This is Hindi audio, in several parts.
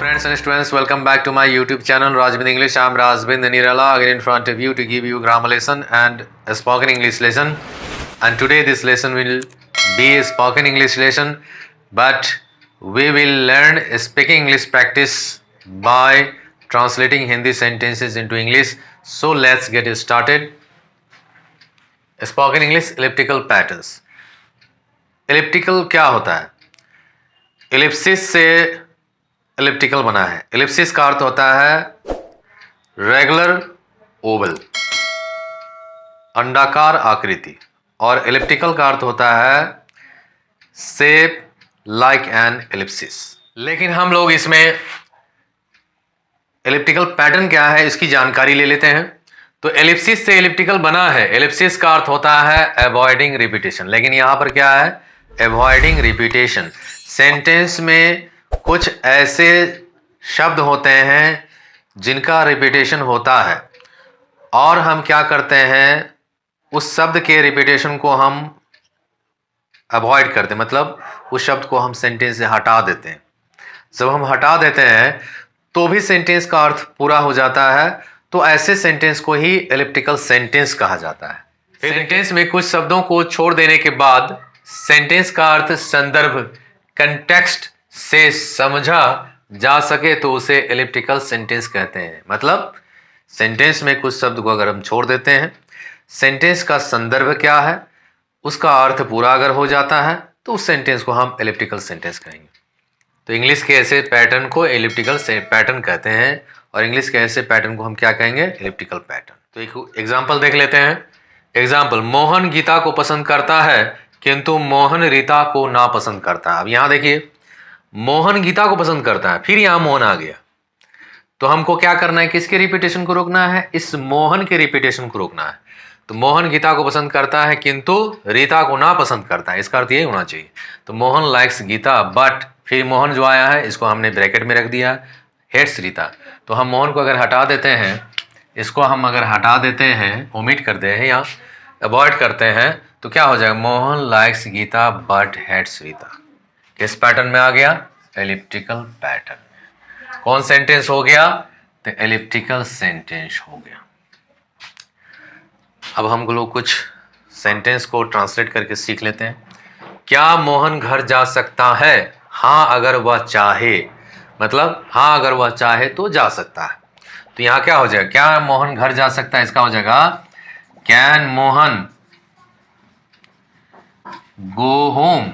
Friends and students, welcome back to my YouTube channel Rajbind English. I am Rajbind Nirala again in front of you to give you grammar lesson and a spoken English lesson. And today this lesson will be a spoken English lesson, but we will learn speaking English practice by translating Hindi sentences into English. So let's get started. Spoken English elliptical patterns. Elliptical क्या होता है? एलिप्सिस से एलिप्टिकल बना है। एलिप्सिस का अर्थ होता है रेगुलर ओवल, अंडाकार आकृति, और एलिप्टिकल का अर्थ होता है शेप लाइक एन एलिप्सिस। लेकिन हम लोग इसमें एलिप्टिकल पैटर्न क्या है इसकी जानकारी ले लेते हैं। तो एलिप्सिस से एलिप्टिकल बना है। एलिप्सिस का अर्थ होता है अवॉइडिंग रिपीटेशन, लेकिन यहां पर क्या है? Avoiding repetition. सेंटेंस में कुछ ऐसे शब्द होते हैं जिनका रिपीटेशन होता है और हम क्या करते हैं, उस शब्द के रिपीटेशन को हम अवॉइड करते हैं, मतलब उस शब्द को हम सेंटेंस से हटा देते हैं। जब हम हटा देते हैं तो भी सेंटेंस का अर्थ पूरा हो जाता है, तो ऐसे सेंटेंस को ही एलिप्टिकल सेंटेंस कहा जाता है। सेंटेंस में कुछ शब्दों को छोड़ देने के बाद सेंटेंस का अर्थ संदर्भ कंटेक्स्ट से समझा जा सके तो उसे एलिप्टिकल सेंटेंस कहते हैं। मतलब सेंटेंस में कुछ शब्द को अगर हम छोड़ देते हैं, सेंटेंस का संदर्भ क्या है, उसका अर्थ पूरा अगर हो जाता है तो उस सेंटेंस को हम एलिप्टिकल सेंटेंस कहेंगे। तो इंग्लिश के ऐसे पैटर्न को एलिप्टिकल पैटर्न कहते हैं और इंग्लिश के ऐसे पैटर्न को हम क्या कहेंगे? Elliptical pattern. तो एक एग्जाम्पल देख लेते हैं। एग्जाम्पल, मोहन गीता को पसंद करता है किंतु मोहन रीता को ना पसंद करता है। अब यहां देखिए, मोहन गीता को पसंद करता है, फिर यहां मोहन आ गया, तो हमको क्या करना है? किसके रिपीटेशन को रोकना है? इस मोहन के रिपीटेशन को रोकना है। तो मोहन गीता को पसंद करता है किंतु रीता को ना पसंद करता है, इसका अर्थ यही होना चाहिए। तो मोहन लाइक्स गीता बट, फिर मोहन जो आया है इसको हमने ब्रैकेट में रख दिया, हेट्स रीता। तो हम मोहन को अगर हटा देते हैं, इसको हम अगर हटा देते हैं, ओमिट करते हैं या अवॉइड करते हैं, तो क्या हो जाएगा? Mohan likes Geeta but hates Rita. किस पैटर्न में आ गया? Elliptical pattern. कौन सेंटेंस हो गया? तो एलिप्टिकल सेंटेंस हो गया। अब हम लोग कुछ सेंटेंस को ट्रांसलेट करके सीख लेते हैं। क्या मोहन घर जा सकता है? हाँ अगर वह चाहे। मतलब हाँ अगर वह चाहे तो जा सकता है। तो यहाँ क्या हो जाएगा? क्या मोहन घर जा सकता है, इसका हो जाएगा can Mohan go home.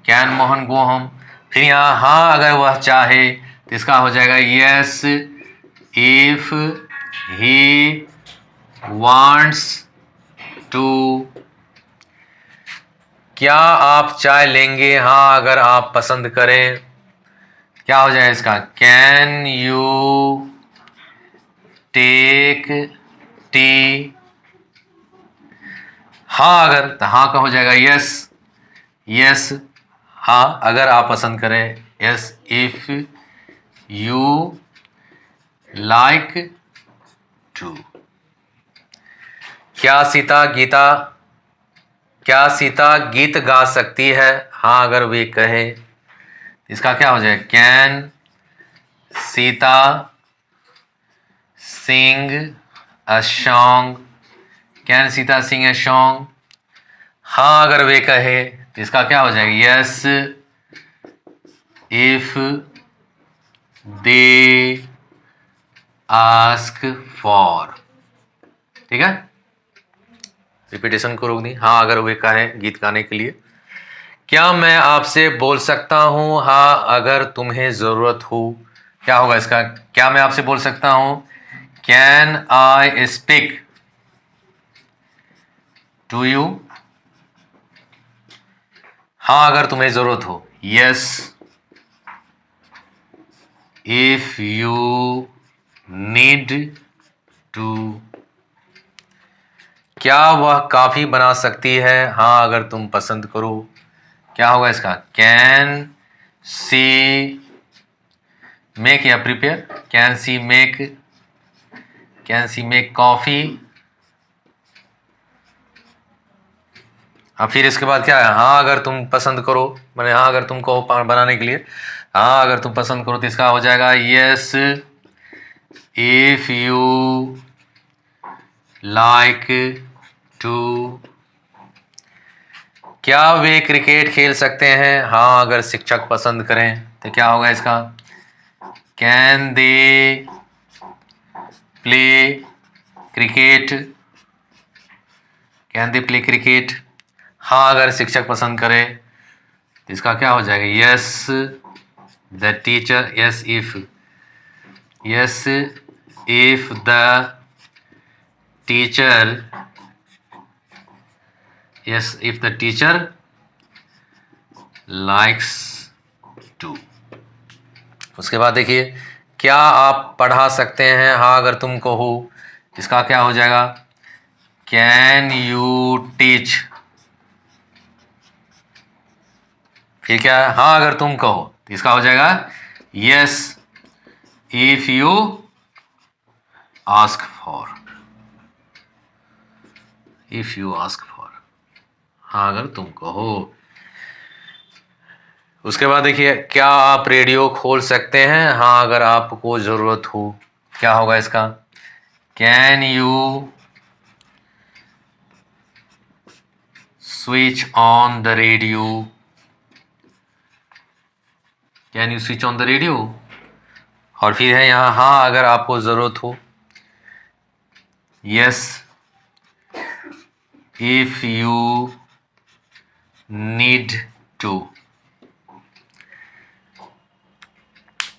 Can Mohan go home. फिर यहाँ हाँ अगर वह चाहे तो इसका हो जाएगा yes if he wants to. क्या आप चाय लेंगे? हाँ अगर आप पसंद करें। क्या हो जाएगा इसका? Can you take tea. हाँ अगर, तो हाँ का हो जाएगा यस, यस हाँ अगर आप पसंद करें, yes if you like to. क्या सीता गीत गा सकती है? हाँ अगर वे कहे, इसका क्या हो जाएगा? Can Sita sing a song. Can Sita sing a song. हाँ अगर वे कहे, तो इसका क्या हो जाएगा? Yes if they ask for. ठीक है, रिपीटेशन को रोक दी। हाँ अगर वे कहें गीत गाने के लिए। क्या मैं आपसे बोल सकता हूं? हाँ अगर तुम्हें जरूरत हो। क्या होगा इसका? क्या मैं आपसे बोल सकता हूं? Can I speak to you. हाँ अगर तुम्हें जरूरत हो, yes if you need to. क्या वह काफी बना सकती है? हाँ अगर तुम पसंद करो। क्या होगा इसका? कैन सी मेक या prepare. Can see make coffee. अब फिर इसके बाद क्या है? हाँ अगर तुम पसंद करो, मैंने हाँ अगर तुम कहो बनाने के लिए, हाँ अगर तुम पसंद करो तो इसका हो जाएगा yes if you like to. क्या वे क्रिकेट खेल सकते हैं? हाँ अगर शिक्षक पसंद करें तो क्या होगा इसका? Can they play cricket? Can they play cricket? हाँ अगर शिक्षक पसंद करे तो इसका क्या हो जाएगा? Yes the teacher, yes if the teacher, yes if the teacher likes to. उसके बाद देखिए, क्या आप पढ़ा सकते हैं? हाँ अगर तुम कहो इसका क्या हो जाएगा? Can you teach? फिर क्या है? हाँ अगर तुम कहो तो इसका हो जाएगा yes if you ask for. If you ask for, हाँ अगर तुम कहो। उसके बाद देखिए, क्या आप रेडियो खोल सकते हैं? हाँ अगर आपको जरूरत हो। क्या होगा इसका? Can you switch on the radio? Can you switch on the radio? और फिर है यहाँ हाँ अगर आपको जरूरत हो, yes if you need to.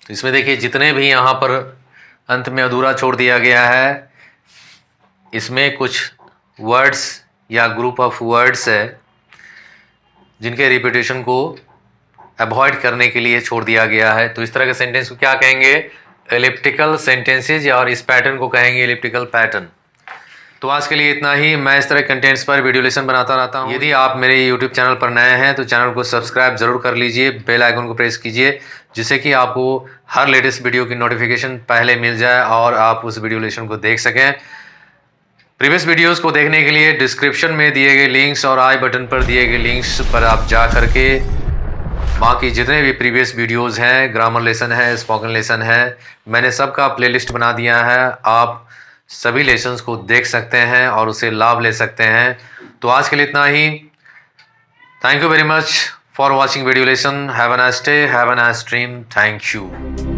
तो इसमें देखिए जितने भी यहाँ पर अंत में अधूरा छोड़ दिया गया है, इसमें कुछ वर्ड्स या ग्रुप ऑफ वर्ड्स है जिनके रिपीटेशन को अवॉइड करने के लिए छोड़ दिया गया है। तो इस तरह के सेंटेंस को क्या कहेंगे? एलिप्टिकल सेंटेंसेज, और इस पैटर्न को कहेंगे एलिप्टिकल पैटर्न। तो आज के लिए इतना ही। मैं इस तरह कंटेंट्स पर वीडियो लेसन बनाता रहता हूँ। यदि आप मेरे यूट्यूब चैनल पर नए हैं तो चैनल को सब्सक्राइब जरूर कर लीजिए, बेल आइकन को प्रेस कीजिए, जिससे कि आपको हर लेटेस्ट वीडियो की नोटिफिकेशन पहले मिल जाए और आप उस वीडियो लेसन को देख सकें। प्रीवियस वीडियोस को देखने के लिए डिस्क्रिप्शन में दिए गए लिंक्स और आई बटन पर दिए गए लिंक्स पर आप जा करके बाकी जितने भी प्रीवियस वीडियोस हैं, ग्रामर लेसन है, स्पोकन लेसन है, मैंने सबका प्लेलिस्ट बना दिया है। आप सभी लेसन्स को देख सकते हैं और उसे लाभ ले सकते हैं। तो आज के लिए इतना ही। Thank you very much for watching video lesson. Have a nice day, have a nice dream. Thank you.